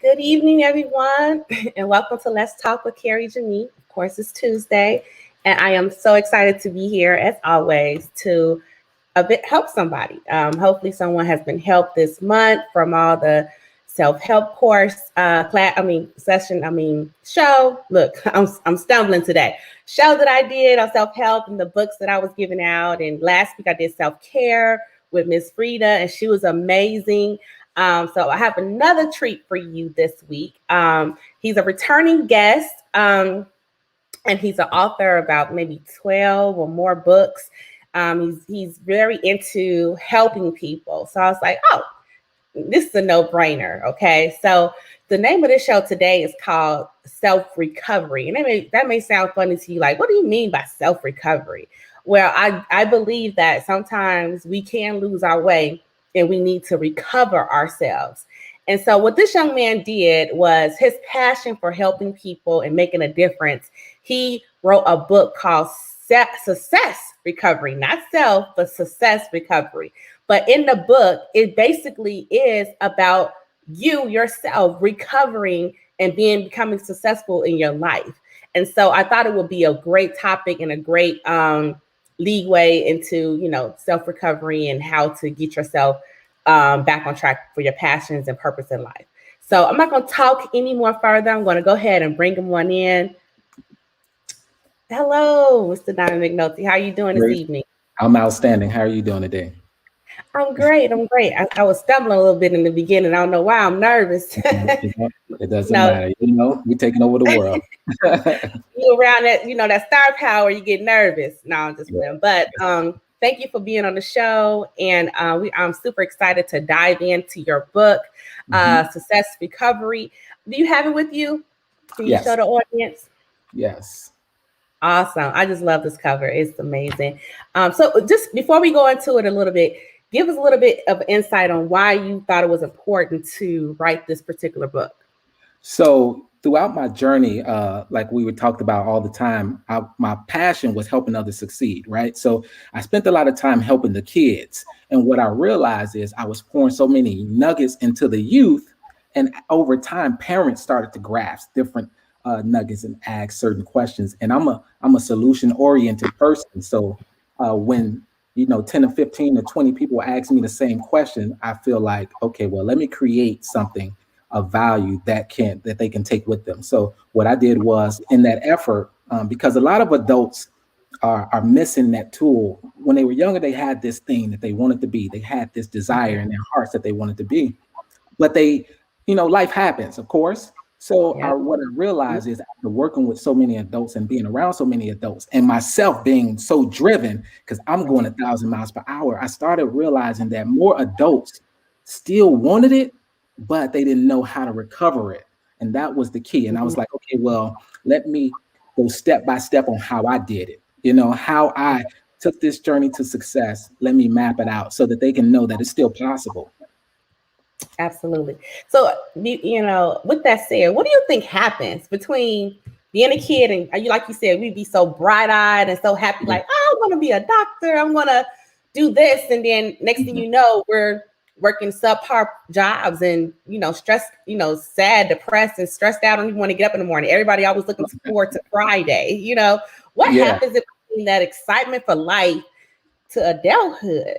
Good evening, everyone, and welcome to Let's Talk with Carrie Jemii. Of course, it's Tuesday, and I am so excited to be here, as always, to help somebody. Hopefully, someone has been helped this month from all the self-help course show. Look, I'm stumbling today. Show that I did on self-help and the books that I was giving out. And last week I did self-care with Miss Frida, and she was amazing. So I have another treat for you this week. He's a returning guest, and he's an author about maybe 12 or more books. He's very into helping people. So I was like, oh, this is a no-brainer. Okay. So the name of this show today is called Self-Recovery. And that may sound funny to you, like, what do you mean by self-recovery? Well, I believe that sometimes we can lose our way and we need to recover ourselves. And so what this young man did was his passion for helping people and making a difference. He wrote a book called Success Recovery, not self, but Success Recovery. But in the book, it basically is about you yourself recovering and becoming successful in your life. And so I thought it would be a great topic and a great leeway into, self-recovery and how to get yourself back on track for your passions and purpose in life. So I'm not going to talk any more further. I'm going to go ahead and bring him on in. Hello, Mr. Diamond McNulty. How are you doing this evening? I'm outstanding. How are you doing today? I'm great. I was stumbling a little bit in the beginning. I don't know why. I'm nervous. It doesn't matter. We're taking over the world. You around that star power, you get nervous. No, I'm just playing. But thank you for being on the show. And I'm super excited to dive into your book, Success Recovery. Do you have it with you? Can you show the audience? Yes. Awesome. I just love this cover. It's amazing. So just before we go into it a little bit, give us a little bit of insight on why you thought it was important to write this particular book. So throughout my journey, like we were talked about all the time, my passion was helping others succeed, right? So I spent a lot of time helping the kids. And what I realized is I was pouring so many nuggets into the youth. And over time, parents started to grasp different nuggets and ask certain questions. And I'm a solution-oriented person. So when 10 or 15 or 20 people ask me the same question, I feel like, okay, well, let me create something of value that they can take with them. So what I did was, in that effort, because a lot of adults are missing that tool. When they were younger, they had this thing that they wanted to be. They had this desire in their hearts that they wanted to be. But life happens, of course. So what I realized is, after working with so many adults and being around so many adults and myself being so driven, because I'm going 1,000 miles per hour, I started realizing that more adults still wanted it, but they didn't know how to recover it. And that was the key. And I was like, okay, well, let me go step by step on how I did it. How I took this journey to success. Let me map it out so that they can know that it's still possible. Absolutely. So, with that said, what do you think happens between being a kid and, like you said, we'd be so bright-eyed and so happy, like, oh, I'm going to be a doctor, I'm going to do this. And then next thing you know, we're working subpar jobs and, stressed, sad, depressed, and stressed out. Don't even want to get up in the morning. Everybody always looking forward to Friday. What happens between that excitement for life to adulthood?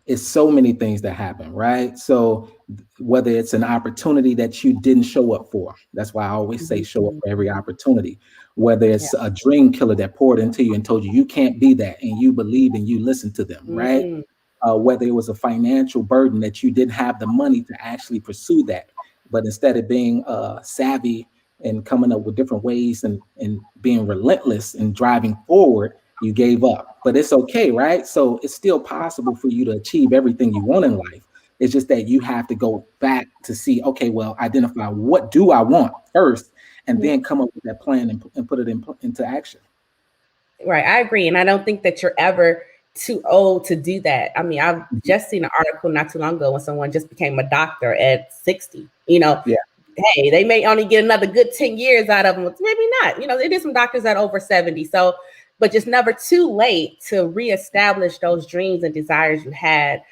It's so many things that happen, right? So whether it's an opportunity that you didn't show up for, that's why I always say show up for every opportunity. Whether it's a dream killer that poured into you and told you can't be that, and you believed and you listened to them, right? Whether it was a financial burden that you didn't have the money to actually pursue that, but instead of being savvy and coming up with different ways and being relentless and driving forward, you gave up. But it's okay, right? So it's still possible for you to achieve everything you want in life. It's just that you have to go back to see, okay, well, identify what do I want first, and then come up with that plan and put it into action. Right. I agree. And I don't think that you're ever too old to do that. I mean, I've just seen an article not too long ago when someone just became a doctor at 60, Hey, they may only get another good 10 years out of them. Maybe not. There is some doctors that are over 70. So, but just never too late to reestablish those dreams and desires you had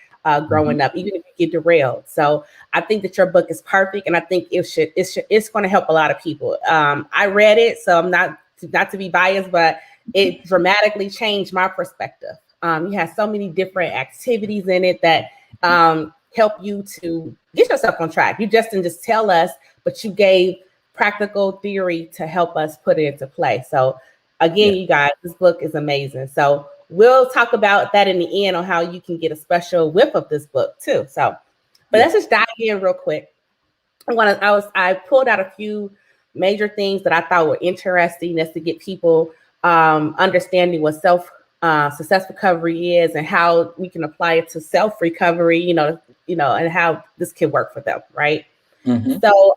growing up, even if you get derailed. So I think that your book is perfect, and I think it's going to help a lot of people. I read it, so I'm not to be biased, but it dramatically changed my perspective. You have so many different activities in it that help you to get yourself on track. You just didn't just tell us, but you gave practical theory to help us put it into play. So again, you guys, this book is amazing. So we'll talk about that in the end on how you can get a special whip of this book too. So, but let's just dive in real quick. I pulled out a few major things that I thought were interesting, just to get people understanding what success recovery is and how we can apply it to self recovery. And how this can work for them, right? So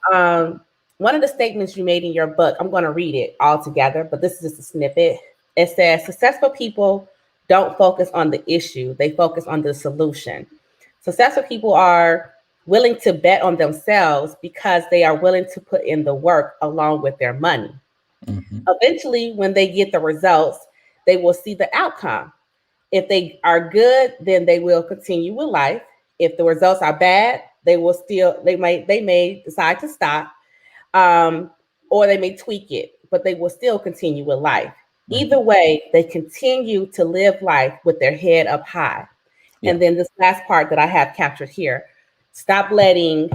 one of the statements you made in your book, I'm going to read it all together, but this is just a snippet. It says, successful people don't focus on the issue, they focus on the solution. Successful people are willing to bet on themselves because they are willing to put in the work along with their money. Eventually, when they get the results, they will see the outcome. If they are good, then they will continue with life. If the results are bad, they may decide to stop, or they may tweak it, but they will still continue with life. Either way, they continue to live life with their head up high. And then this last part that I have captured here: stop letting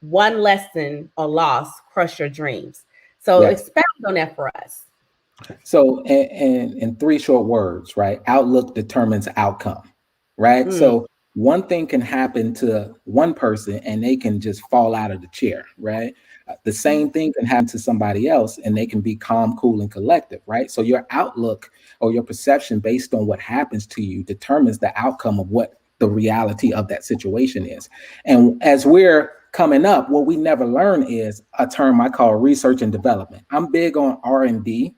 one lesson or loss crush your dreams. So expound on that for us. So in three short words, right? Outlook determines outcome, right? So one thing can happen to one person and they can just fall out of the chair, right? The same thing can happen to somebody else and they can be calm, cool, and collective, right? So your outlook or your perception based on what happens to you determines the outcome of what the reality of that situation is. And as we're coming up, what we never learn is a term I call research and development. I'm big on R&D.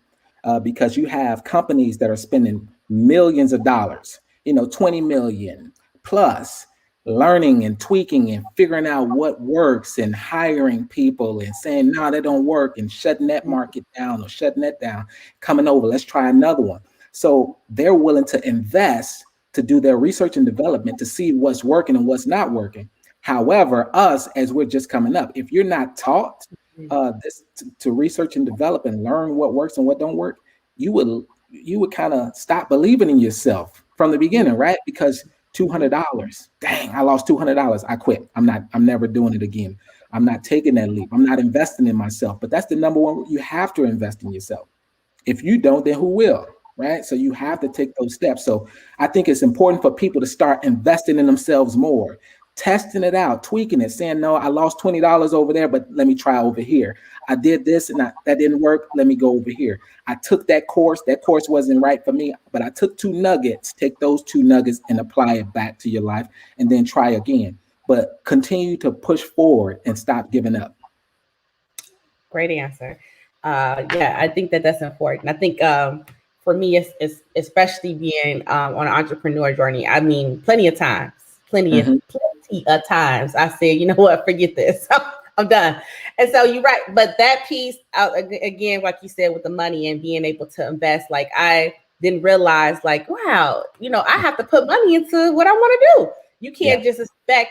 Because you have companies that are spending millions of dollars, 20 million plus, learning and tweaking and figuring out what works and hiring people and saying, no, that don't work, and shutting that market down or shutting that down, coming over, let's try another one. So they're willing to invest to do their research and development to see what's working and what's not working. However, us, as we're just coming up, if you're not taught this to research and develop and learn what works and what don't work, you would kind of stop believing in yourself from the beginning, right? Because $200, dang, I lost $200. I quit. I'm never doing it again. I'm not taking that leap. I'm not investing in myself. But that's the number one. You have to invest in yourself. If you don't, then who will? Right? So you have to take those steps. So I think it's important for people to start investing in themselves more, testing it out, tweaking it, saying, no, I lost $20 over there, but let me try over here. I did this and that didn't work. Let me go over here. I took that course. That course wasn't right for me, but I took 2 nuggets. Take those 2 nuggets and apply it back to your life and then try again. But continue to push forward and stop giving up. Great answer. I think that's important. I think for me, it's especially being on an entrepreneur journey. I mean, plenty of times I said, you know what, forget this. I'm done. And so you're right. But that piece, again, like you said, with the money and being able to invest, like I didn't realize, like, wow, I have to put money into what I want to do. You can't just expect,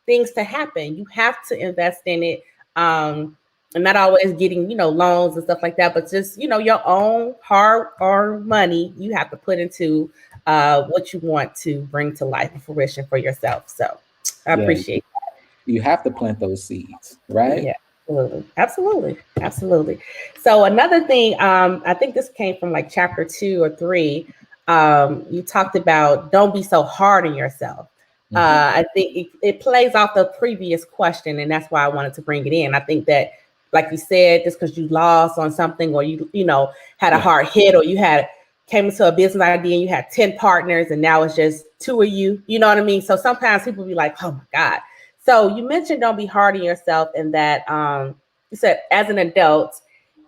things to happen. You have to invest in it. And not always getting, loans and stuff like that, but just, your own hard-earned money you have to put into what you want to bring to life and fruition for yourself. So I appreciate that. You have to plant those seeds, right? Yeah, absolutely. So another thing, I think this came from like chapter 2 or 3. You talked about don't be so hard on yourself. I think it plays off the previous question, and that's why I wanted to bring it in. I think that, like you said, just because you lost on something, or you had a hard hit, or you came into a business idea and you had 10 partners and now it's just 2 of you, you know what I mean? So sometimes people be like, oh my God. So you mentioned don't be hard on yourself, and that you said as an adult,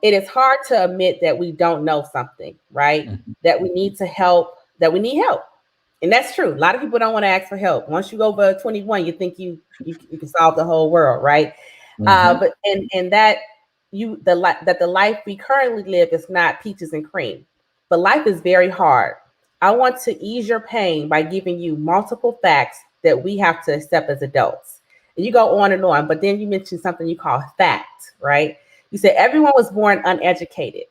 it is hard to admit that we don't know something, right? That we need help. And that's true. A lot of people don't want to ask for help. Once you go over 21, you think you can solve the whole world, right? But that the life we currently live is not peaches and cream, but life is very hard. I want to ease your pain by giving you multiple facts that we have to accept as adults. And you go on and on, but then you mentioned something you call fact, right? You said everyone was born uneducated.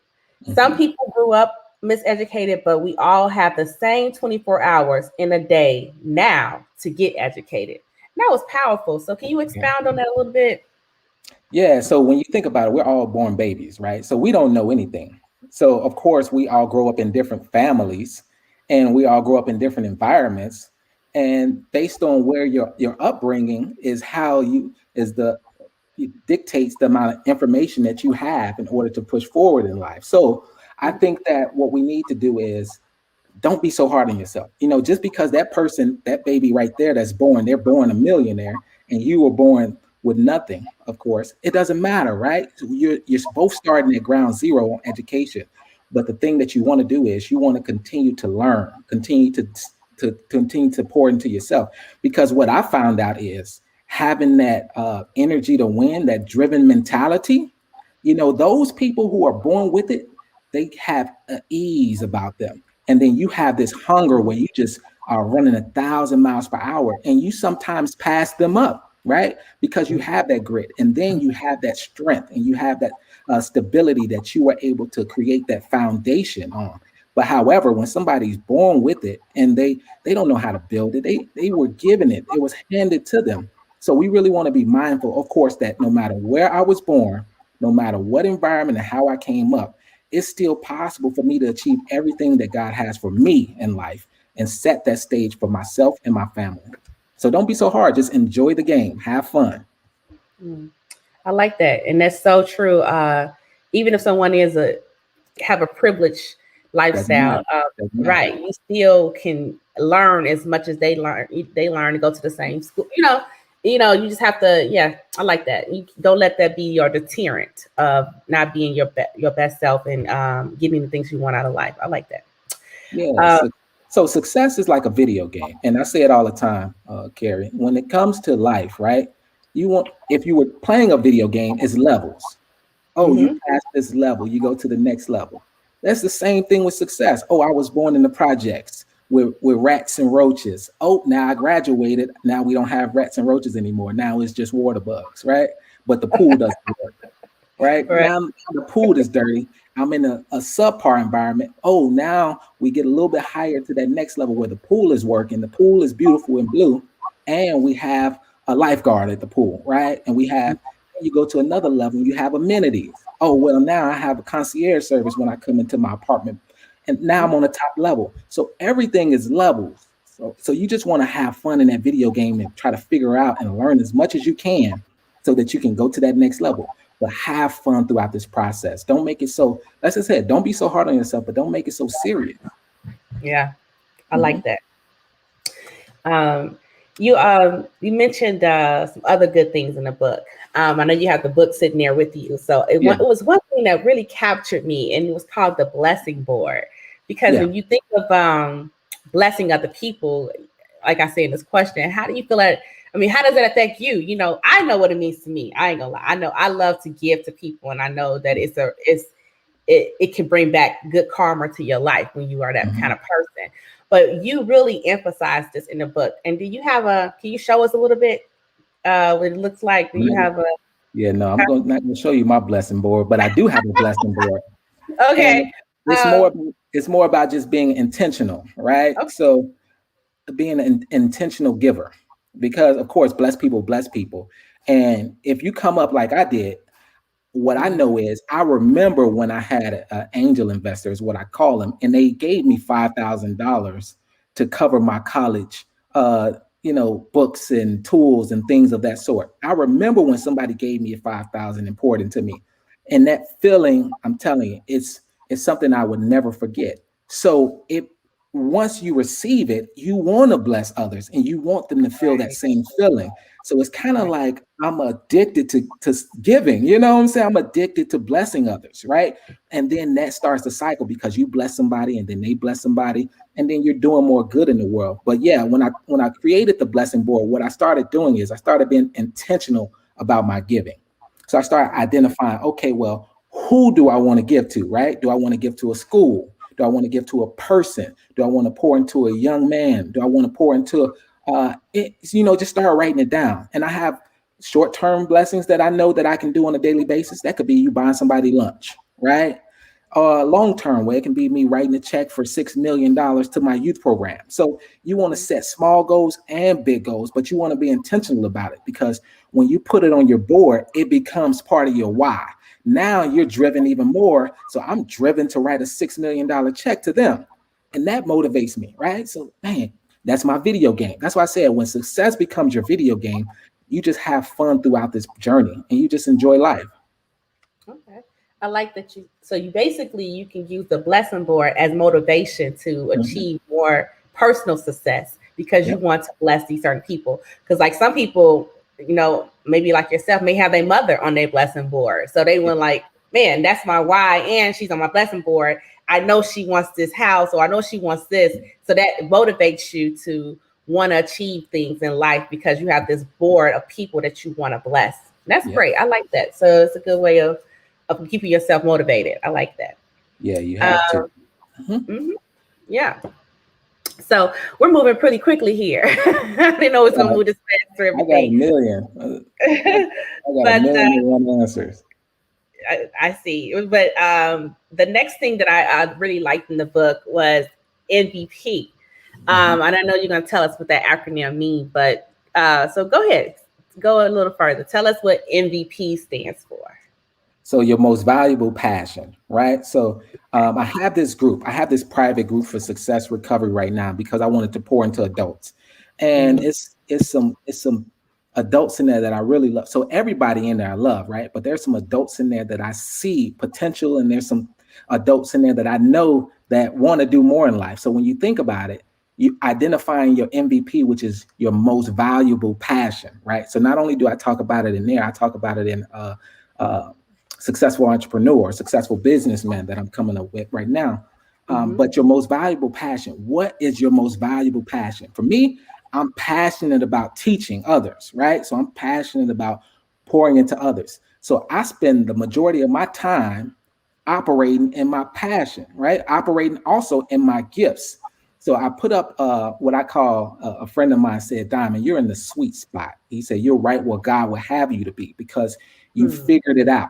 Some Mhm. people grew up miseducated, but we all have the same 24 hours in a day now to get educated. That was powerful. So can you Yeah. expound on that a little bit? Yeah. So when you think about it, we're all born babies, right? So we don't know anything. So of course, we all grow up in different families, and we all grow up in different environments. And based on where your upbringing is, how you is the it dictates the amount of information that you have in order to push forward in life. So I think that what we need to do is don't be so hard on yourself. Just because that person, that baby right there that's born, they're born a millionaire and you were born with nothing, of course, it doesn't matter, right? So you're both starting at ground zero on education. But the thing that you want to do is you want to continue to learn, continue to pour into yourself. Because what I found out is having that energy to win, that driven mentality, those people who are born with it, they have an ease about them. And then you have this hunger where you just are running 1,000 miles per hour and you sometimes pass them up, right? Because you have that grit and then you have that strength and you have that stability that you are able to create that foundation on. But however, when somebody's born with it and they don't know how to build it, they were given it, it was handed to them. So we really want to be mindful, of course, that no matter where I was born, no matter what environment and how I came up, it's still possible for me to achieve everything that God has for me in life and set that stage for myself and my family. So don't be so hard. Just enjoy the game. Have fun. Mm, I like that, and that's so true. Even if someone is a have a privileged Doesn't lifestyle, matter. Doesn't matter. right? You still can learn as much as they learn. They learn to go to the same school. You just have to. Yeah, I like that. You don't let that be your deterrent of not being your best self and getting the things you want out of life. I like that. Yeah. Uh, So success is like a video game. And I say it all the time, Carrie. When it comes to life, right? If you were playing a video game, it's levels. Oh, you mhm. pass this level, you go to the next level. That's the same thing with success. Oh, I was born in the projects with rats and roaches. Oh, now I graduated. Now we don't have rats and roaches anymore. Now it's just water bugs, right? But the pool doesn't work, right? Right. Now the pool is dirty. I'm in a subpar environment. Oh, now we get a little bit higher to that next level where the pool is working. The pool is beautiful and blue, and we have a lifeguard at the pool, right? And you go to another level, you have amenities. Oh, well, now I have a concierge service when I come into my apartment, and now I'm on the top level. So everything is levels. So you just want to have fun in that video game and try to figure out and learn as much as you can so that you can go to that next level. But have fun throughout this process. Don't make it so, as I said, don't be so hard on yourself, but don't make it so serious. Yeah, I like Mhm. that. Um, you mentioned some other good things in the book. I know you have the book sitting there with you. So Yeah, it was one thing that really captured me, and it was called the blessing board. Because yeah. when you think of blessing other people, like I say in this question, how do you feel that? I mean, how does that affect you? I know what it means to me. I ain't gonna lie. I know I love to give to people, and I know that it can bring back good karma to your life when you are that kind Mhm. of person. But you really emphasize this in the book. And can you show us a little bit what it looks like? Do you have a, Yeah, no, not going to show you my blessing board, but I do have a blessing board. okay. And it's Um, more about just being intentional, right? okay. So being an intentional giver, because of course, bless people. And if you come up like I did, what I Mhm. know is I remember when I had angel investors, what I call them, and they gave me $5,000 to cover my college, books and tools and things of that sort. I remember when somebody gave me 5,000 and poured into me, and that feeling, I'm telling you, it's something I would never forget. So it once you receive it, you want to bless others and you want them to feel that Right. same feeling. So it's kind of Right. like I'm addicted to giving, you know what I'm saying? I'm addicted to blessing others, right? And then that starts the cycle because you bless somebody and then they bless somebody and then you're doing more good in the world. But yeah, when I created the blessing board, what I started doing is I started being intentional about my giving. So I started identifying, okay, well, who do I want to give to, right? Do I want to give to a school? Do I want to give to a person? Do I want to pour into a young man? Do I want to pour into Just start writing it down. And I have short-term blessings that I know that I can do on a daily basis. That could be you buying somebody lunch, right? Long-term, where it can be me writing a check for $6 million to my youth program. So you want to set small goals and big goals, but you want to be intentional about it, because when you put it on your board, it becomes part of your why. Now you're driven even more. So I'm driven to write a $6 million check to them. And that motivates me, right? So, man, that's my video game. That's why I said when success becomes your video game, you just have fun throughout this journey and you just enjoy life. Okay. I like that you basically you can use the blessing board as motivation to achieve more personal success, because you Yep. want to bless these certain people. Because like some people, maybe like yourself, may have their mother on their blessing board. So they went like, man, that's my why. And she's on my blessing board. I know she wants this house, or I know she wants this. So that motivates you to want to achieve things in life, because you have this board of people that you want to bless. That's Yep. great. I like that. So it's a good way of keeping yourself motivated. I like that. Yeah, you have to. Mhm. Yeah. So we're moving pretty quickly here. I didn't know it was going to move this fast through I got a everything. million. I got a But million and one answers. I see. But the next thing that I really liked in the book was MVP. And I know you're going to tell us what that acronym means, but so go ahead. Go a little further. Tell us what MVP stands for. So your most valuable passion, right? So I have this group. I have this private group for success recovery right now because I wanted to pour into adults, and it's some adults in there that I really love. So everybody in there I love, right? But there's some adults in there that I see potential, and there's some adults in there that I know that want to do more in life. So when you think about it, you identifying your MVP, which is your most valuable passion, right? So not only do I talk about it in there, I talk about it in successful entrepreneur, successful businessman that I'm coming up with right now. But your most valuable passion, what is your most valuable passion? For me, I'm passionate about teaching others, right? So I'm passionate about pouring into others. So I spend the majority of my time operating in my passion, right? Operating also in my gifts. So I put up what I call a friend of mine said, Diamond, you're in the sweet spot. He said, you're right where God will have you to be because you figured it out.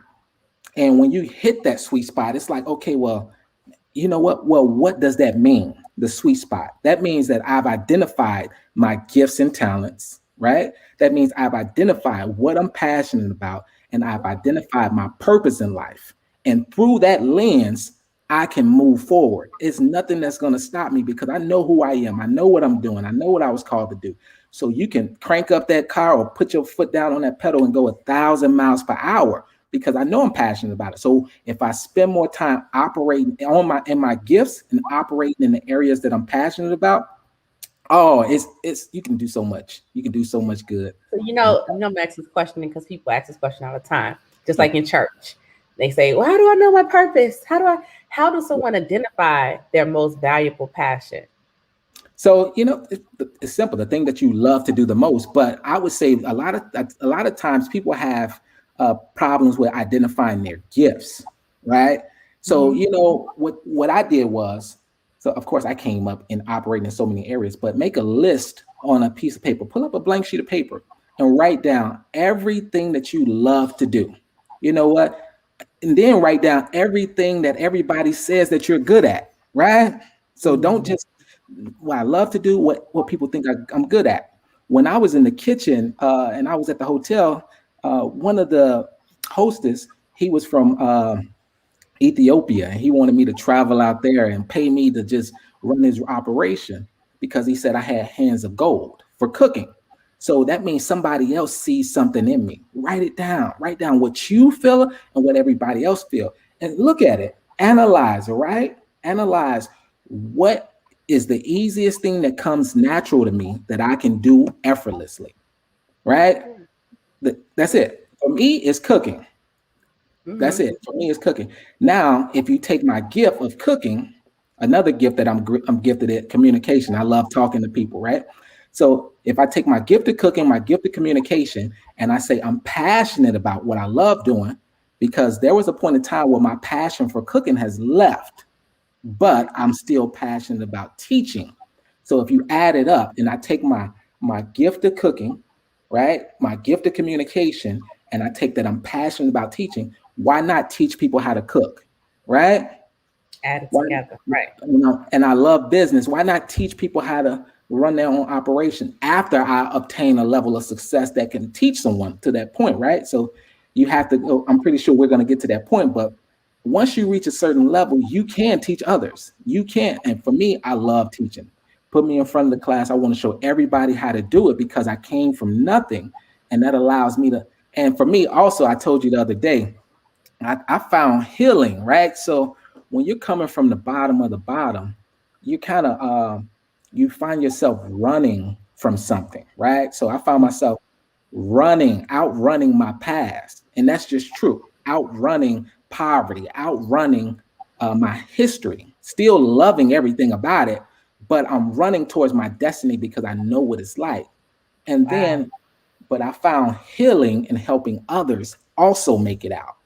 And when you hit that sweet spot, it's like, okay, well, you know what? Well, what does that mean? The sweet spot. That means that I've identified my gifts and talents, right? That means I've identified what I'm passionate about, and I've identified my purpose in life. And through that lens, I can move forward. It's nothing that's going to stop me because I know who I am. I know what I'm doing. I know what I was called to do. So you can crank up that car or put your foot down on that pedal and go 1,000 miles per hour because I know I'm passionate about it. So if I spend more time operating in my gifts and operating in the areas that I'm passionate about, it's you can do so much. You can do so much good. So Max is questioning because people ask this question all the time, just like in church. They say, "Well, how do I know my purpose? How does someone identify their most valuable passion?" So it's simple. The thing that you love to do the most. But I would say a lot of times people have problems with identifying their gifts, right? So what I did was, so of course I came up and operating in so many areas, but make a list on a piece of paper, pull up a blank sheet of paper and write down everything that you love to do. You know what? And then write down everything that everybody says that you're good at, right? So don't just what I love to do, what people think I'm good at. When I was in the kitchen and I was at the hotel, one of the hostess, he was from Ethiopia, and he wanted me to travel out there and pay me to just run his operation because he said I had hands of gold for cooking. So that means somebody else sees something in me. Write it down. Write down what you feel and what everybody else feel. And look at it. Analyze, right? Analyze what is the easiest thing that comes natural to me that I can do effortlessly, right? That's it. For me, it's cooking. That's it. For me, it's cooking. Now, if you take my gift of cooking, another gift that I'm gifted at communication. I love talking to people, right? So if I take my gift of cooking, my gift of communication, and I say I'm passionate about what I love doing, because there was a point in time where my passion for cooking has left, but I'm still passionate about teaching. So if you add it up and I take my my gift of cooking, right? My gift of communication, and I take that I'm passionate about teaching. Why not teach people how to cook, right? Add it Why, together. Right. and I love business. Why not teach people how to run their own operation after I obtain a level of success that can teach someone to that point, right? So you have to go. I'm pretty sure we're going to get to that point, but once you reach a certain level, you can teach others. You can. And for me, I love teaching. Put me in front of the class. I want to show everybody how to do it because I came from nothing. And that allows me to. And for me, also, I told you the other day, I found healing, right? So when you're coming from the bottom of the bottom, you kind of you find yourself running from something, right? So I found myself outrunning my past, and that's just true. Outrunning poverty, outrunning my history, still loving everything about it, but I'm running towards my destiny because I know what it's like. And Wow. then, but I found healing in helping others also make it out.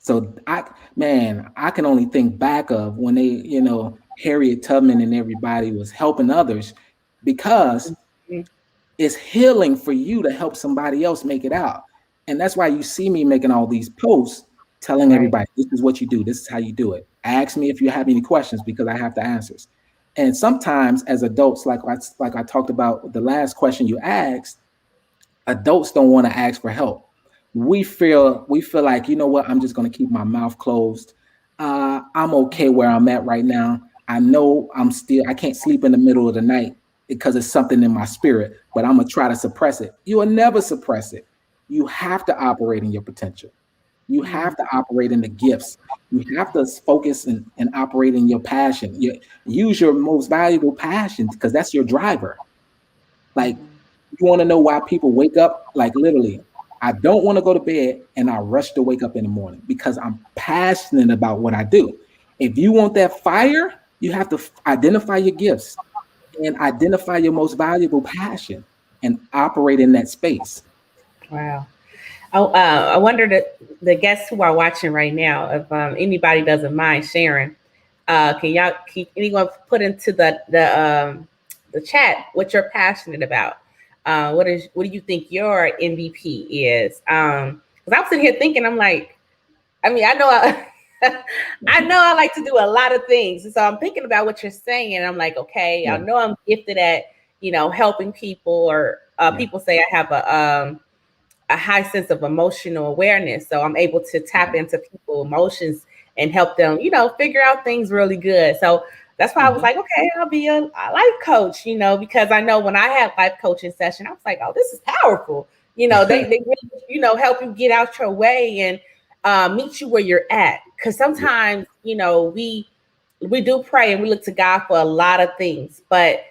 So I can only think back of when they, Harriet Tubman and everybody was helping others because Mhm. it's healing for you to help somebody else make it out. And that's why you see me making all these posts telling Right. everybody, this is what you do, this is how you do it. Ask me if you have any questions because I have the answers. And sometimes as adults, like I talked about the last question you asked, adults don't want to ask for help. We feel like, you know what, I'm just going to keep my mouth closed. I'm okay where I'm at right now. I know I can't sleep in the middle of the night because it's something in my spirit, but I'm gonna try to suppress it. You will never suppress it. You have to operate in your potential. You Mhm. have to operate in the gifts. You have to focus and operate in your passion. Use your most valuable passion because that's your driver. Like, Mhm. you want to know why people wake up? Like, literally, I don't want to go to bed and I rush to wake up in the morning because I'm passionate about what I do. If you want that fire, you have to identify your gifts and identify your most valuable passion and operate in that space. Wow. Oh, I wonder that the guests who are watching right now, if anybody doesn't mind sharing, can anyone put into the chat what you're passionate about? What do you think your MVP is? Because I'm sitting here thinking, I'm like, I mean, I know I know I like to do a lot of things. And so I'm thinking about what you're saying. And I'm like, okay, I Yeah, know I'm gifted at, helping people, or yeah. people say I have a high sense of emotional awareness. So I'm able to tap into people's emotions and help them, figure out things really good. So that's why I was Mhm. like, okay, I'll be a life coach, because I know when I had life coaching session, I was like, oh, this is powerful. They really, help you get out your way and meet you where you're at. Because Yeah. sometimes, we do pray and we look to God for a lot of things, but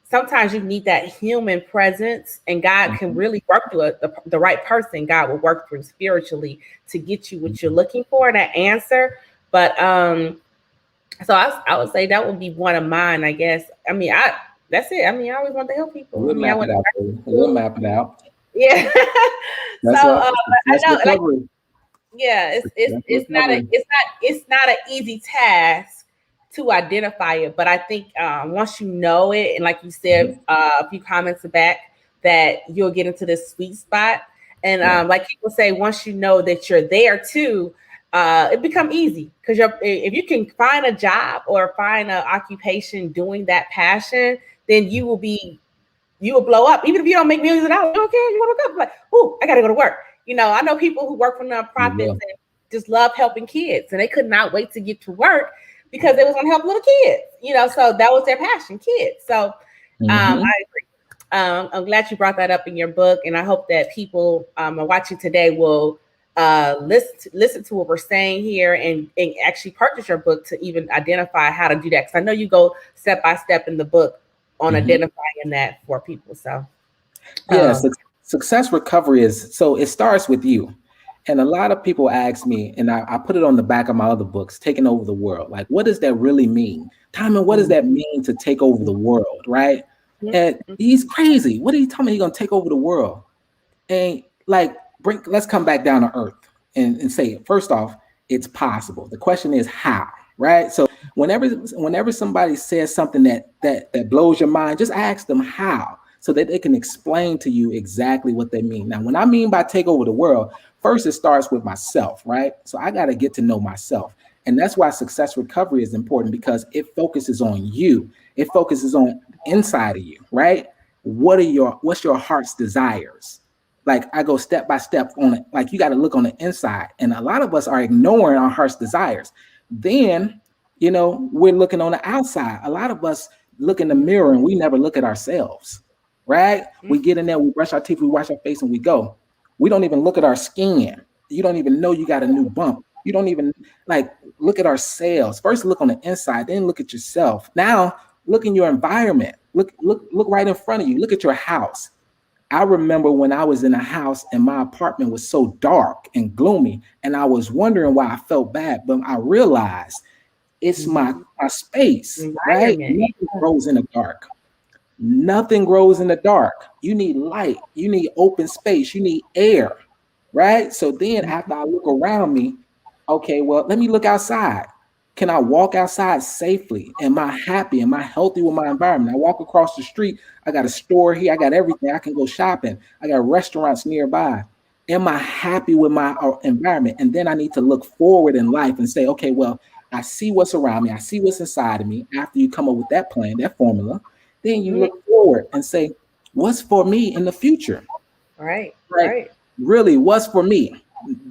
sometimes you need that human presence, and God can Mhm. really work through the right person. God will work through spiritually to get you what you're Mhm. looking for, that answer. But so I would say that would be one of mine, I guess. I mean, I that's it. I mean, I always want to help people. I We'll mean, I map it went to out for graduate you. We'll school. map it out. Yeah. So That's right. I Success know, like, recovery. yeah, Success recovery. it's not an easy task to identify it, but I think once you know it, and like you said Mhm. a few comments back, that you'll get into this sweet spot. And Yeah. like people say, once you know that you're there too, it become easy, because if you can find a job or find an occupation doing that passion, then you will blow up. Even if you don't make millions of dollars, you don't care. You want to go like, oh, I got to go to work. I know people who work for You nonprofits will. and just love helping kids, and they could not wait to get to work because they was going to help little kids. So that was their passion, kids. So Hmm. I agree. I'm glad you brought that up in your book, and I hope that people are watching today will listen to what we're saying here, and actually purchase your book to even identify how to do that. Because I know you go step by step in the book on Hmm. identifying that for people. So, Yeah, um, success recovery is so it starts with you. And a lot of people ask me, and I put it on the back of my other books, Taking Over the World. Like, what does that really mean? Timon, what does mhm, that mean to take over the world? Right. And he's crazy. What are you telling me he's gonna take over the world? And like let's come back down to earth and say it. First off, it's possible. The question is how, right? So whenever somebody says something that blows your mind, just ask them how. so that they can explain to you exactly what they mean. Now, when I mean by take over the world, first it starts with myself, right? So I got to get to know myself. And that's why success recovery is important, because it focuses on you. It focuses on inside of you, right? What's your heart's desires? Like I go step by step on it. Like you got to look on the inside. And a lot of us are ignoring our heart's desires. Then, we're looking on the outside. A lot of us look in the mirror and we never look at ourselves, right? We get in there, we brush our teeth, we wash our face, and we go. We don't even look at our skin. You don't even know you got a new bump. You don't even look at ourselves. First, look on the inside, then look at yourself. Now, look in your environment. Look right in front of you. Look at your house. I remember when I was in a house and my apartment was so dark and gloomy, and I was wondering why I felt bad, but I realized it's my space, right? Nothing grows in the dark. Nothing grows in the dark. You need light. You need open space. You need air, right? So then after I look around me, okay, well, let me look outside. Can I walk outside safely? Am I happy? Am I healthy with my environment? I walk across the street. I got a store here. I got everything. I can go shopping. I got restaurants nearby. Am I happy with my environment? And then I need to look forward in life and say, okay, well, I see what's around me. I see what's inside of me. After you come up with that plan, that formula, then you look forward and say, what's for me in the future? Right. Really, what's for me?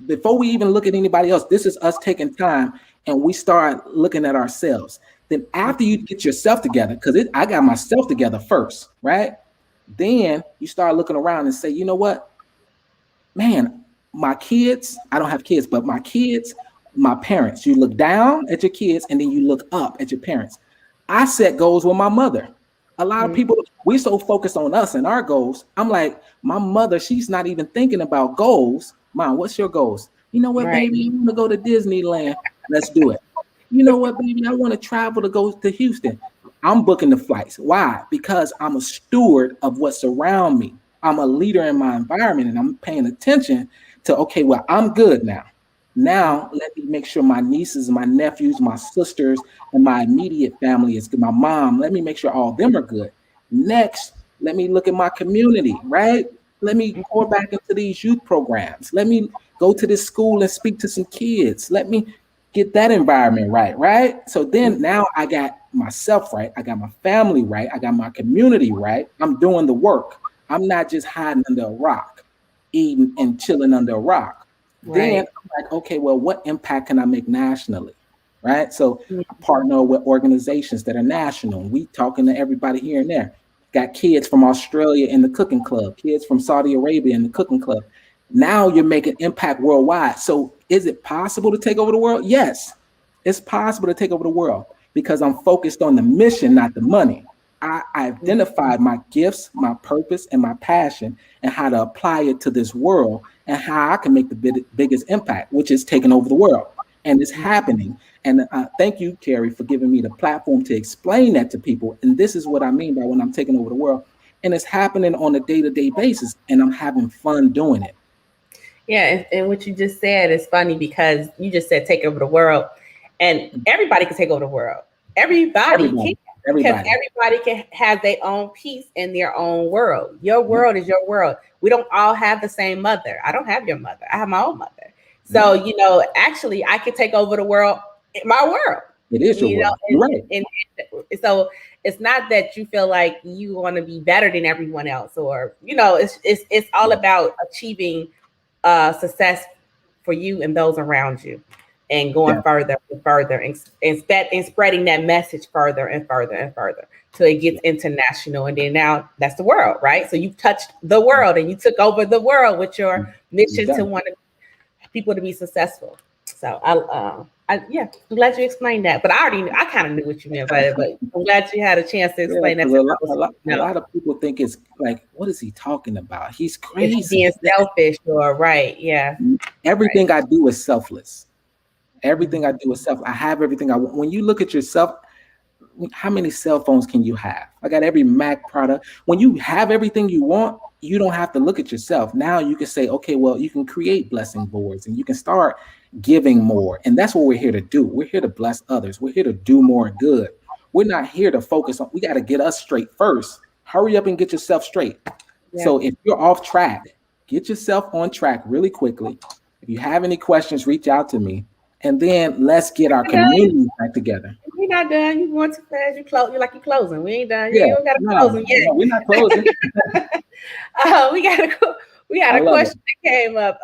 Before we even look at anybody else, this is us taking time and we start looking at ourselves. Then after you get yourself together, because I got myself together first, right? Then you start looking around and say, you know what? Man, my kids, I don't have kids, but my kids, my parents, you look down at your kids and then you look up at your parents. I set goals with my mother. A lot of people, we so focused on us and our goals. I'm like, my mother, she's not even thinking about goals. Mom, what's your goals? You know what, baby? I want to go to Disneyland. Let's do it. You know what, baby? I want to travel to go to Houston. I'm booking the flights. Why? Because I'm a steward of what's around me. I'm a leader in my environment and I'm paying attention to, okay, well, I'm good now. Now, let me make sure my nieces, my nephews, my sisters, and my immediate family is good. My mom, let me make sure all of them are good. Next, let me look at my community, right? Let me pour back into these youth programs. Let me go to this school and speak to some kids. Let me get that environment right? So then now I got myself right. I got my family right. I got my community right. I'm doing the work. I'm not just hiding under a rock, eating and chilling under a rock. Then I'm like, okay, well, what impact can I make nationally? Right. So I partner with organizations that are national. We talking to everybody here and there. Got kids from Australia in the cooking club, kids from Saudi Arabia in the cooking club. Now you're making impact worldwide. So is it possible to take over the world? Yes, it's possible to take over the world because I'm focused on the mission, not the money. I identified my gifts, my purpose, and my passion, and how to apply it to this world and how I can make the biggest impact, which is taking over the world. And it's happening. And thank you, Carrie, for giving me the platform to explain that to people. And this is what I mean by when I'm taking over the world. And it's happening on a day-to-day basis, and I'm having fun doing it. Yeah, and what you just said is funny because you just said take over the world, and everybody can take over the world. Everybody can. Because everybody can have their own piece in their own world. Your world is your world. We don't all have the same mother. I don't have your mother. I have my own mother. So, actually, I could take over the world, my world. It is your world. Right. And so it's not that you feel like you want to be better than everyone else, or it's all about achieving success for you and those around you, and going further and further, and spreading that message further and further and further till it gets international. And then now that's the world, right? So you've touched the world and you took over the world with your mission to want people to be successful. So I'm glad you explained that. But I kind of knew what you meant by it, but I'm glad you had a chance to explain that. A lot of people think it's like, what is he talking about? He's crazy. It's being selfish or Everything I do is selfless. Everything I do is self. I have everything I want. When you look at yourself, how many cell phones can you have? I got every Mac product. When you have everything you want, you don't have to look at yourself. Now you can say, okay, well, you can create blessing boards and you can start giving more. And that's what we're here to do. We're here to bless others. We're here to do more good. We're not here to focus on, we got to get us straight first. hurry up and get yourself straight. Yeah. So if you're off track, get yourself on track really quickly. If you have any questions, reach out to me. And then let's get our community back together. We're not done. You going too fast. You close. You like you closing. We ain't done. Yeah, You don't got to close no, them no, we're not closing. yet. We got a we I got a love it. question that came up.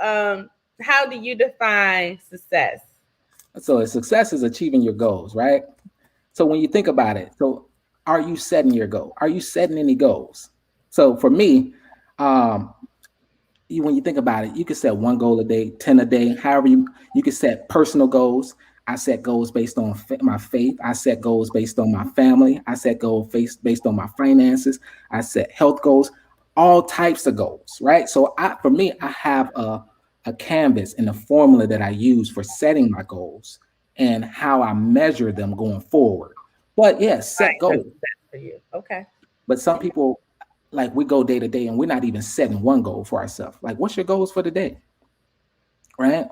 How do you define success? So success is achieving your goals, right? So when you think about it, so are you setting your goal? Are you setting any goals? So for me, um, when you think about it, you can set one goal a day, 10 a day, however you can set personal goals. I set goals based on my faith. I set goals based on my family. I set goals based on my finances. I set health goals, all types of goals, right? So for me, I have a canvas and a formula that I use for setting my goals and how I measure them going forward. But yes, Right. set That's goals. success for you. Okay. But some people, like, we go day to day and we're not even setting one goal for ourselves. Like, what's your goals for the day? Right?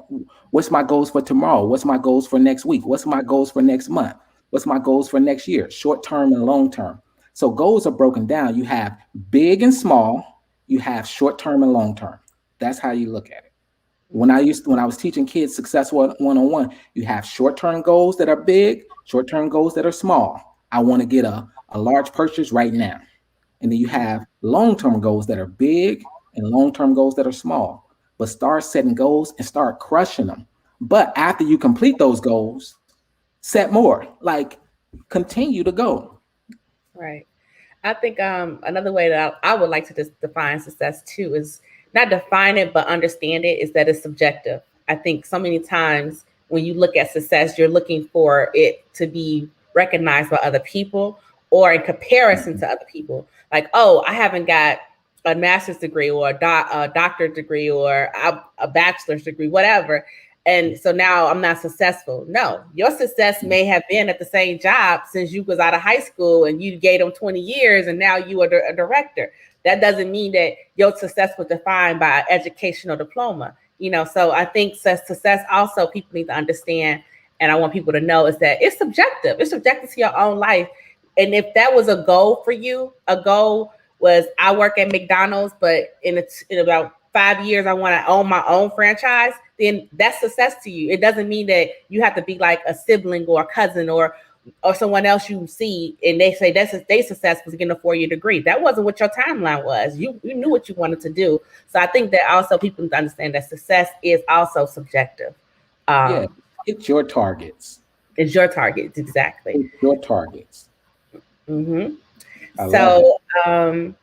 What's my goals for tomorrow? What's my goals for next week? What's my goals for next month? What's my goals for next year? Short term and long term. So goals are broken down. You have big and small, you have short term and long term. That's how you look at it. When I was teaching kids success one-on-one, you have short-term goals that are big, short-term goals that are small. I want to get a large purchase right now. And then you have long-term goals that are big and long-term goals that are small. But start setting goals and start crushing them. But after you complete those goals, set more. Like, continue to go. Right. I think another way that I would like to just define success too is not define it but understand it is that it's subjective. I think so many times when you look at success, you're looking for it to be recognized by other people or in comparison Mhm. to other people. Like, oh, I haven't got a master's degree or a doctorate degree or a bachelor's degree, whatever. And so now I'm not successful. No, your success may have been at the same job since you was out of high school and you gave them 20 years and now you are a director. That doesn't mean that your success was defined by an educational diploma. So I think success also people need to understand, and I want people to know is that it's subjective. It's subjective to your own life. And if that was a goal for you, a goal was I work at McDonald's, but in about 5 years I want to own my own franchise, then that's success to you. It doesn't mean that you have to be like a sibling or a cousin or someone else you see and they say that's they success was getting a 4-year degree. That wasn't what your timeline was. You knew what you wanted to do. So I think that also people need to understand that success is also subjective. Yeah, Um, it's your targets. it's your targets exactly. It's your targets. Hmm. I love it. So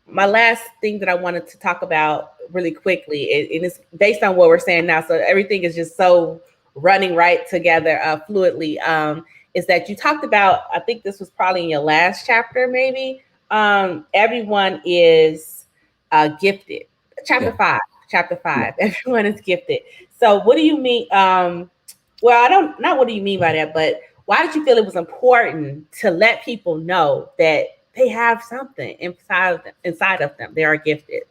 my last thing that I wanted to talk about really quickly, and it's based on what we're saying now, so everything is just so running right together fluidly. Is that you talked about? I think this was probably in your last chapter, maybe. Everyone is gifted. Chapter Yeah, five. Chapter yeah. five. Everyone is gifted. So, what do you mean? Well, I don't. Not what do you mean by that, but why did you feel it was important to let people know that they have something inside of them? They are gifted.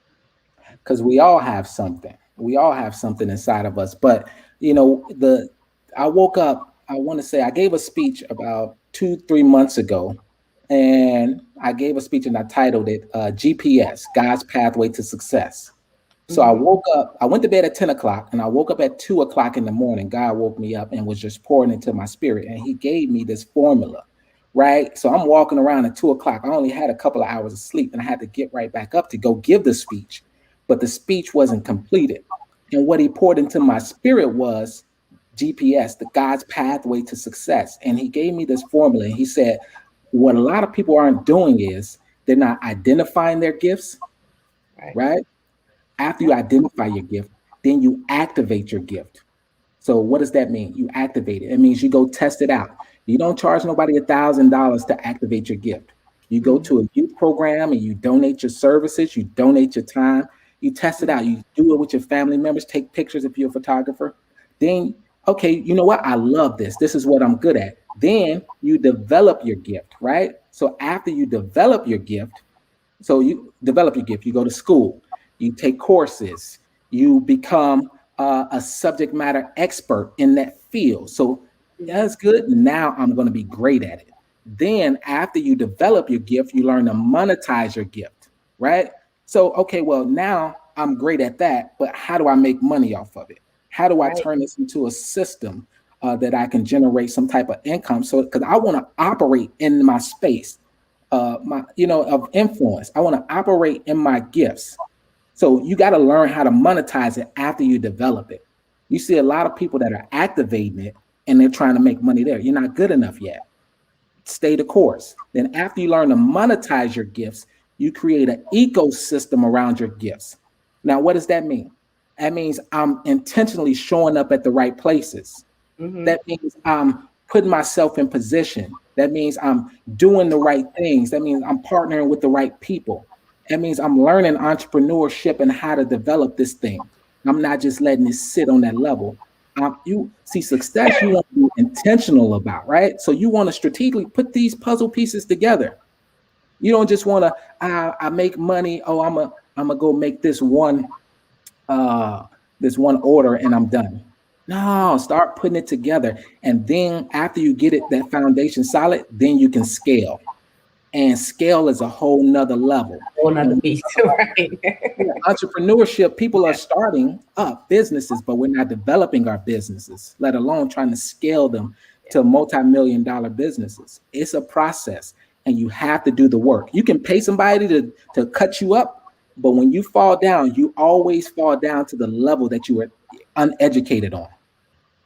Because we all have something. We all have something inside of us. But the I woke up. I want to say I gave a speech about 2, 3 months ago, and I gave a speech and I titled it GPS: God's Pathway to Success. So I Mm-hmm. woke up. I went to bed at 10 o'clock, and I woke up at 2 o'clock in the morning. God woke me up and was just pouring into my spirit, and He gave me this formula. Right. So I'm walking around at 2 o'clock. I only had a couple of hours of sleep and I had to get right back up to go give the speech, but the speech wasn't completed. And what he poured into my spirit was GPS, the God's pathway to success. And he gave me this formula. And he said, what a lot of people aren't doing is they're not identifying their gifts, Right. right? After you Yep. identify your gift, then you activate your gift. So what does that mean? You activate it. It means you go test it out. You don't charge nobody $1,000 to activate your gift. You go Mm-hmm. to a youth program and you donate your services, you donate your time, you test it out. You do it with your family members, take pictures if you're a photographer. Then, okay, you know what? I love this. This is what I'm good at. Then you develop your gift, right? So after you develop your gift, you go to school, you take courses, you become a subject matter expert in that field. So Mm-hmm. that's good. Now I'm going to be great at it. Then after you develop your gift, you learn to monetize your gift, right? So, okay, well, now I'm great at that, but how do I make money off of it? How do I Right. turn this into a system that I can generate some type of income? So, because I want to operate in my space, of influence. I want to operate in my gifts. So you got to learn how to monetize it after you develop it. You see a lot of people that are activating it and they're trying to make money there. You're not good enough yet. Stay the course. Then after you learn to monetize your gifts, you create an ecosystem around your gifts. Now, what does that mean? That means I'm intentionally showing up at the right places. Mm-hmm. That means I'm putting myself in position. That means I'm doing the right things. That means I'm partnering with the right people. That means I'm learning entrepreneurship and how to develop this thing. I'm not just letting it sit on that level. You see, success you want to be intentional about, right? So you want to strategically put these puzzle pieces together. You don't just want to, I make money. Oh, I'm a go make this one order and I'm done. No, start putting it together. And then after you get it, that foundation solid, then you can scale. And scale is a whole nother level. Whole nother piece, right? Entrepreneurship, people are starting up businesses, but we're not developing our businesses, let alone trying to scale them to multi-million-dollar businesses. It's a process, and you have to do the work. You can pay somebody to cut you up, but when you fall down, you always fall down to the level that you were uneducated on.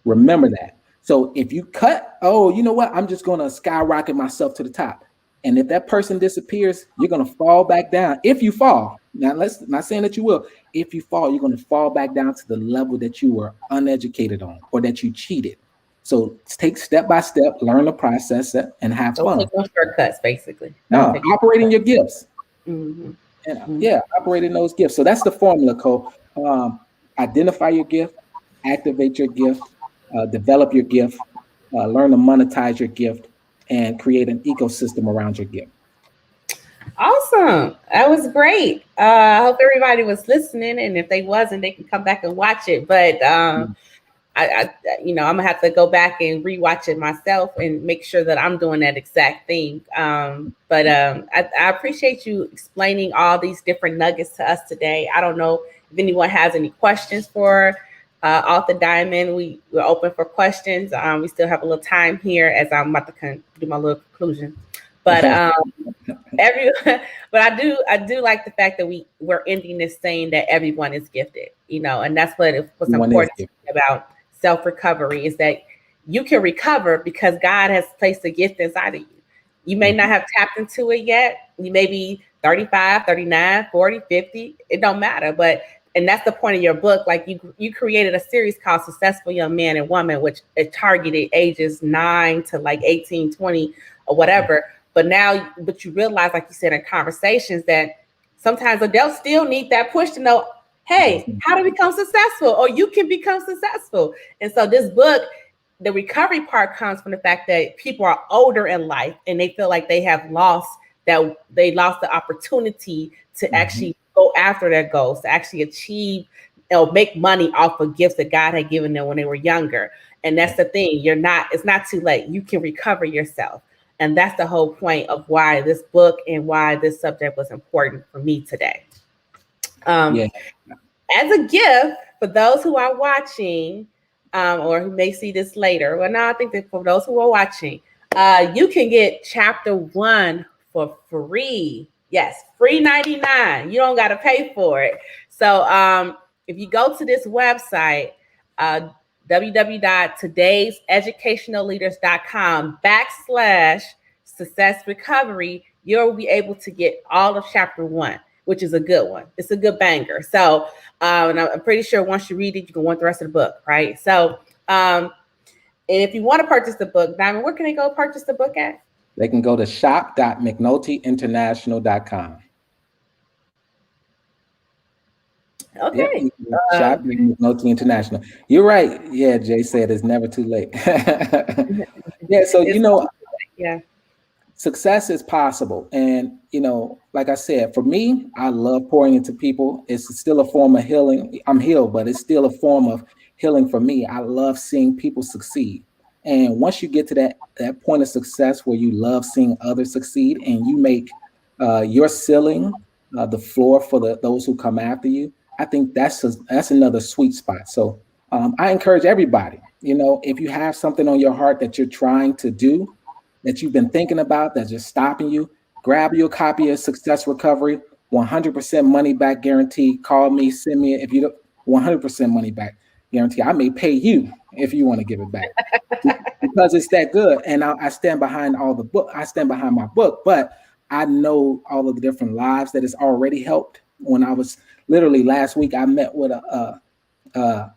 Remember that. So if you cut, oh, you know what? I'm just going to skyrocket myself to the top. And if that person disappears, you're going to fall back down. If you fall, now let's not saying that you will. If you fall, you're going to fall back down to the level that you were uneducated on or that you cheated. So take step by step, learn the process, and have Don't fun. take no shortcuts, basically. No, operating your gifts. Mm-hmm. And operating those gifts. So that's the formula, Cole. Identify your gift, activate your gift, develop your gift, learn to monetize your gift, and create an ecosystem around your gift. Awesome. That was great. I hope everybody was listening, and if they wasn't, they can come back and watch it. But I'm gonna have to go back and rewatch it myself and make sure that I'm doing that exact thing. I appreciate you explaining all these different nuggets to us today. I don't know if anyone has any questions for Author Diamond. We're open for questions. We still have a little time here as I'm about to do my little conclusion. But but I do like the fact that we're ending this saying that everyone is gifted, and that's what's important about self-recovery is that you can recover because God has placed a gift inside of you. You may not have tapped into it yet. You may be 35, 39, 40, 50. It don't matter. And that's the point of your book. Like you created a series called Successful Young Man and Woman, which it targeted ages 9 to like 18, 20 or whatever. But you realize, like you said in conversations, that sometimes adults still need that push to know, hey, how to become successful, or you can become successful. And so this book, the recovery part comes from the fact that people are older in life and they feel like they lost the opportunity to actually go after their goals, to actually achieve or make money off of gifts that God had given them when they were younger. And that's the thing. It's not too late. You can recover yourself. And that's the whole point of why this book and why this subject was important for me today. As a gift for those who are watching or who may see this later, well, no, I think that for those who are watching, you can get chapter 1 for free. Yes, free 99. You don't got to pay for it. So if you go to this website, www.todayseducationalleaders.com/success recovery, you'll be able to get all of chapter 1, which is a good one. It's a good banger. So, and I'm pretty sure once you read it, you can want the rest of the book, right? So, and if you want to purchase the book, Diamond, where can they go purchase the book at? They can go to shop.mcnultyinternational.com. Okay. Shop McNulty International. You're right. Yeah, Jay said it's never too late. So success is possible. And like I said, for me, I love pouring into people. It's still a form of healing. I'm healed, but it's still a form of healing for me. I love seeing people succeed. And once you get to that point of success where you love seeing others succeed and you make your ceiling the floor for those who come after you, I think that's another sweet spot. So I encourage everybody, if you have something on your heart that you're trying to do, that you've been thinking about, that's just stopping you, grab your copy of Success Recovery, 100% money back guarantee. Call me, send me, if you don't, 100% money back guarantee. I may pay you if you want to give it back because it's that good. And I stand behind all the book. I stand behind my book, but I know all of the different lives that it's already helped. When I was literally last week, I met with I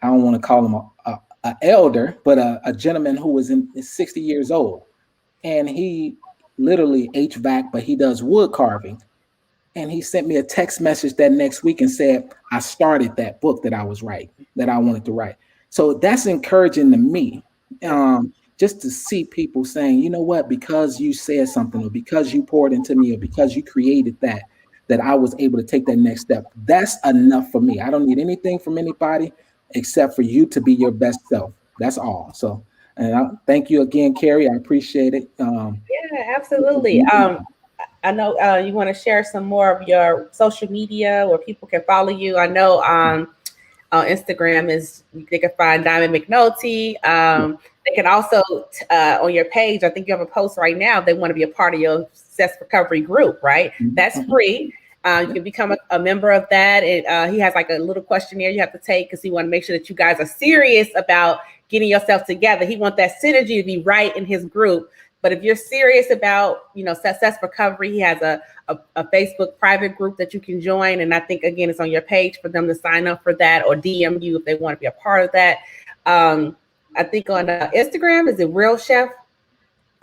don't want to call him a elder, but a gentleman who was in 60 years old, and he literally HVAC, but he does wood carving. And he sent me a text message that next week and said, I started that book that I was writing, that I wanted to write. So that's encouraging to me, just to see people saying, you know what, because you said something, or because you poured into me, or because you created that I was able to take that next step. That's enough for me. I don't need anything from anybody except for you to be your best self. That's all. So, and thank you again, Carrie. I appreciate it. Yeah, absolutely. I know you want to share some more of your social media where people can follow you. I know on Instagram they can find Diamond McNulty. They can also on your page, I think you have a post right now. They want to be a part of your Success Recovery group, right? That's free. You can become a member of that. And he has like a little questionnaire you have to take because he want to make sure that you guys are serious about getting yourself together. He wants that synergy to be right in his group. But if you're serious about, Success Recovery, he has a Facebook private group that you can join. And I think, again, it's on your page for them to sign up for that, or DM you if they want to be a part of that. I think on Instagram, is it Real Chef?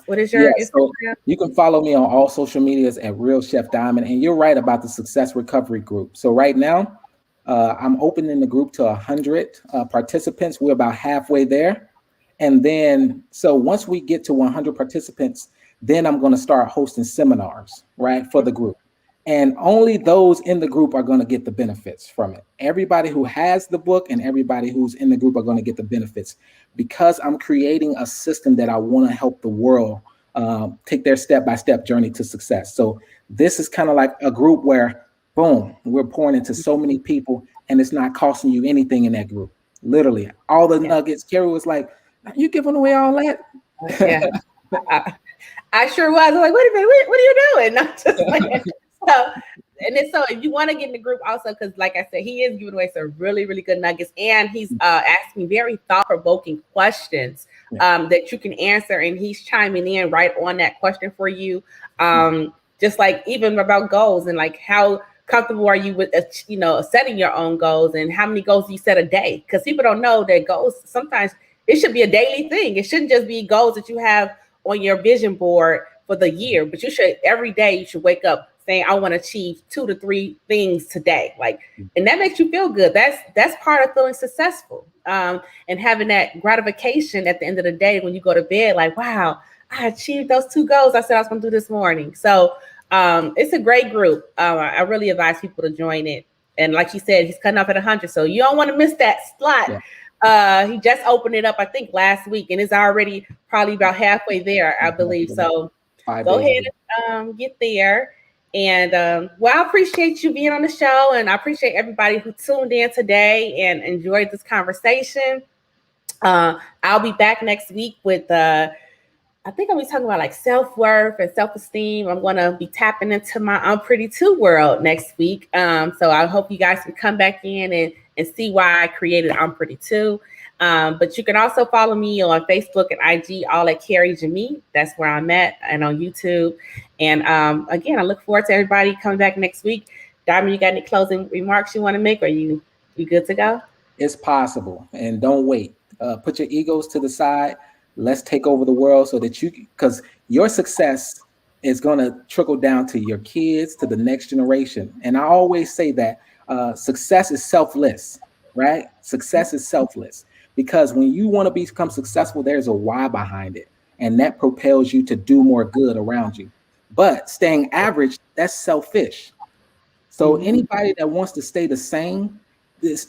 What is your Instagram? So you can follow me on all social medias at Real Chef Diamond. And you're right about the Success Recovery group. So right now, I'm opening the group to 100 participants. We're about halfway there. And then, so once we get to 100 participants, then I'm going to start hosting seminars, right, for the group. And only those in the group are going to get the benefits from it. Everybody who has the book and everybody who's in the group are going to get the benefits, because I'm creating a system that I want to help the world take their step-by-step journey to success. So this is kind of like a group where, boom, we're pouring into so many people, and it's not costing you anything in that group. Literally, all the nuggets. Carrie was like, "Are you giving away all that?" Yeah, I sure was. I was like, "Wait a minute, what are you doing?" Not just like, so if you want to get in the group also, because like I said, he is giving away some really, really good nuggets, and he's asking very thought-provoking questions that you can answer, and he's chiming in right on that question for you. Just like even about goals, and like how comfortable are you with setting your own goals, and how many goals do you set a day? Because people don't know that goals sometimes it should be a daily thing. It shouldn't just be goals that you have on your vision board for the year, but you should every day you should wake up saying, I want to achieve 2 to 3 things today. Like, and that makes you feel good. That's part of feeling successful. And having that gratification at the end of the day when you go to bed, like, wow, I achieved those 2 goals I said I was going to do this morning. So it's a great group. I really advise people to join it. And like you said, he's cutting off at 100. So you don't want to miss that slot. Yeah. He just opened it up, I think, last week, and it's already probably about halfway there, I believe. So go ahead and get there. And I appreciate you being on the show, and I appreciate everybody who tuned in today and enjoyed this conversation. I'll be back next week with I think I'll be talking about like self-worth and self-esteem. I'm going to be tapping into my I'm Pretty Too world next week. So I hope you guys can come back in and see why I created I'm Pretty Too. But you can also follow me on Facebook and IG, all at Carrie Jemii. That's where I'm at, and on YouTube. And again, I look forward to everybody coming back next week. Diamond, you got any closing remarks you want to make? Or you good to go? It's possible. And don't wait. Put your egos to the side. Let's take over the world so that because your success is going to trickle down to your kids, to the next generation. And I always say that success is selfless, right? Success is selfless, because when you want to become successful, there's a why behind it. And that propels you to do more good around you. But staying average, that's selfish. So anybody that wants to stay the same,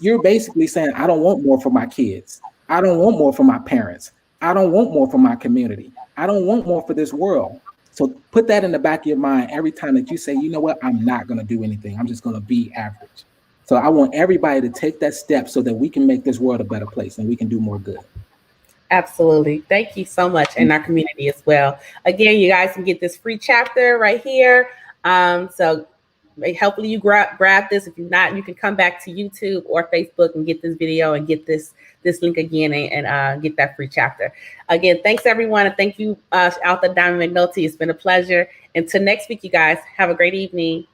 you're basically saying, I don't want more for my kids. I don't want more for my parents. I don't want more for my community. I don't want more for this world. So put that in the back of your mind every time that you say, you know what, I'm not going to do anything. I'm just going to be average. So I want everybody to take that step so that we can make this world a better place and we can do more good. Absolutely. Thank you so much, in our community as well. Again, you guys can get this free chapter right here. So hopefully you grab this. If you're not, you can come back to YouTube or Facebook and get this video and get this link again and get that free chapter. Again, thanks everyone, and thank you, Author Diamond McNulty. It's been a pleasure. Until next week, you guys have a great evening.